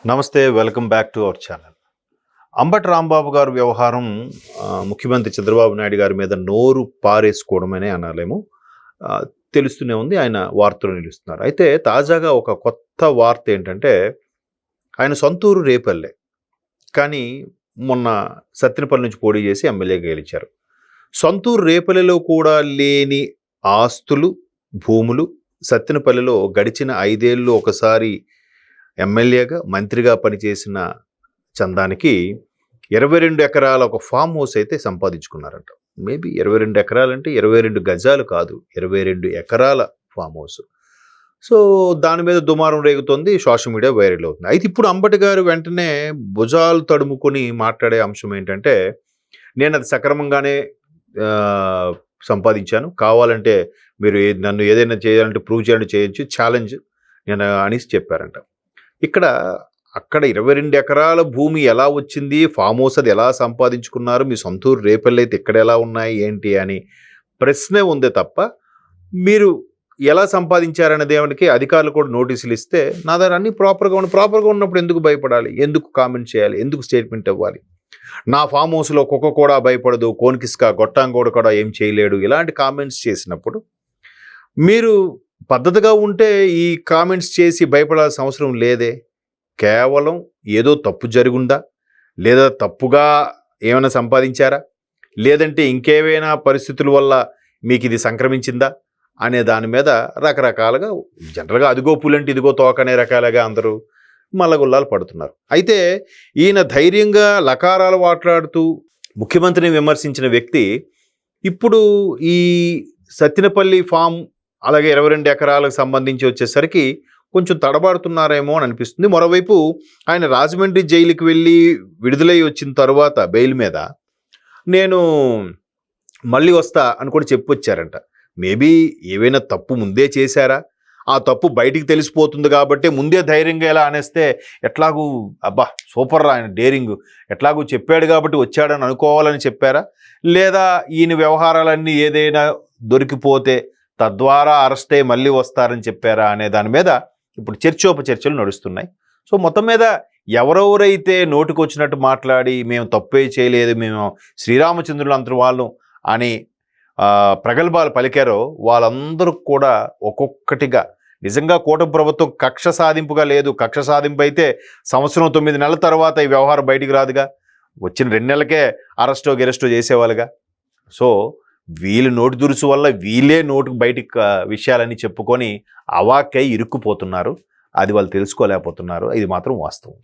నమస్తే, welcome back to our channel. Ambati Rambabu గారు వ్యవహారం ముఖ్యమంత్రి చంద్రబాబు నాయుడు గారి మీద నోరు పారేసుకోవడమనే అనాలేమో. తెలుస్తూనే ఉంది, ఆయన వార్తలు నిలుస్తున్నారు. అయితే తాజాగా ఒక కొత్త వార్త ఏంటంటే, ఆయన సొంతూరు రేపల్లె, కానీ మొన్న సత్తెనపల్లి నుంచి పోటీ చేసి ఎమ్మెల్యేగా గెలిచారు. సొంతూరు రేపల్లెలో కూడా లేని ఆస్తులు, భూములు సత్తెనపల్లిలో గడిచిన 5 ఏళ్ళు ఒకసారి ఎమ్మెల్యేగా మంత్రిగా పనిచేసిన చందానికి 22 ఎకరాల ఒక ఫామ్ హౌస్ అయితే సంపాదించుకున్నారంట. మేబీ 22 ఎకరాలంటే 22 గజాలు కాదు, 22 ఎకరాల ఫామ్ హౌస్. సో దాని మీద దుమారం రేగుతోంది, సోషల్ మీడియా వైరల్ అవుతుంది. అయితే ఇప్పుడు అంబటి గారు వెంటనే భుజాలు తడుముకొని మాట్లాడే అంశం ఏంటంటే, నేను అది సక్రమంగానే సంపాదించాను, కావాలంటే మీరు నన్ను ఏదైనా చేయాలంటే ప్రూవ్ చేయాలంటే చేయొచ్చు, ఛాలెంజ్ నేను అనేసి చెప్పారంట. అక్కడ 22 ఎకరాల భూమి ఎలా వచ్చింది, ఫామ్ హౌస్ అది ఎలా సంపాదించుకున్నారు, మీ సొంతూరు రేపల్లి అయితే ఇక్కడ ఎలా ఉన్నాయి ఏంటి అని ప్రశ్నే ఉందే తప్ప, మీరు ఎలా సంపాదించారనే దేవునికి అధికారులు కూడా నోటీసులు ఇస్తే నా దగ్గర అన్ని ప్రాపర్గా ఉన్నప్పుడు ఎందుకు భయపడాలి, ఎందుకు కామెంట్ చేయాలి, ఎందుకు స్టేట్మెంట్ ఇవ్వాలి? నా ఫామ్ హౌస్లో కుక్క కూడా భయపడదు, కోన్కిస్కా గొట్టాంగోడు కూడా ఏం చేయలేడు, ఇలాంటి కామెంట్స్ చేసినప్పుడు మీరు పద్ధతిగా ఉంటే ఈ కామెంట్స్ చేసి భయపడాల్సిన అవసరం లేదే. కేవలం ఏదో తప్పు జరుగుందా, లేదా తప్పుగా ఏమైనా సంపాదించారా, లేదంటే ఇంకేమైనా పరిస్థితుల వల్ల మీకు ఇది సంక్రమించిందా అనే దాని మీద రకరకాలుగా జనరల్గా అదిగో పులంటే ఇదిగో తోక అనే రకాలుగా అందరూ మల్లగుల్లాలు పడుతున్నారు. అయితే ఈయన ధైర్యంగా లకారాలు మాట్లాడుతూ ముఖ్యమంత్రిని విమర్శించిన వ్యక్తి ఇప్పుడు ఈ సత్తెనపల్లి ఫామ్ అలాగే 22 ఎకరాలకు సంబంధించి వచ్చేసరికి కొంచెం తడబాడుతున్నారేమో అని అనిపిస్తుంది. మరోవైపు ఆయన రాజమండ్రి జైలుకి వెళ్ళి విడుదలై వచ్చిన తర్వాత బెయిల్ మీద నేను మళ్ళీ వస్తా అని కూడా చెప్పొచ్చారంట. మేబీ ఏవైనా తప్పు ముందే చేశారా, ఆ తప్పు బయటికి తెలిసిపోతుంది కాబట్టి ముందే ధైర్యంగా ఎలా అనేస్తే ఎట్లాగూ అబ్బా సూపర్ ఆయన డేరింగ్, ఎట్లాగూ చెప్పాడు కాబట్టి వచ్చాడని అనుకోవాలని చెప్పారా, లేదా ఈయన వ్యవహారాలన్నీ ఏదైనా దొరికిపోతే తద్వారా అరెస్ట్ అయ్యి మళ్ళీ వస్తారని చెప్పారా అనే దాని మీద ఇప్పుడు చర్చోపచర్చలు నడుస్తున్నాయి. సో మొత్తం మీద ఎవరెవరైతే నోటికొచ్చినట్టు మాట్లాడి మేము తప్పే చేయలేదు, మేము శ్రీరామచంద్రులు అంతటి వాళ్ళం అని ప్రగల్భాలు పలికారో వాళ్ళందరూ కూడా ఒక్కొక్కటిగా నిజంగా కూటమి ప్రభుత్వం కక్ష సాధింపుగా లేదు. కక్ష సాధింపు అయితే సంవత్సరం 9 నెలల తర్వాత ఈ వ్యవహారం బయటికి రాదుగా, వచ్చిన 2 నెలలకే అరెస్టో గిరెస్టో చేసేవాళ్ళుగా. సో వీళ్ళు నోటి దురుసు వల్ల వీళ్ళే నోటుకు బయటికి విషయాలని చెప్పుకొని అవాక్కై ఇరుక్కుపోతున్నారు. అది వాళ్ళు తెలుసుకోలేకపోతున్నారు. ఇది మాత్రం వాస్తవం.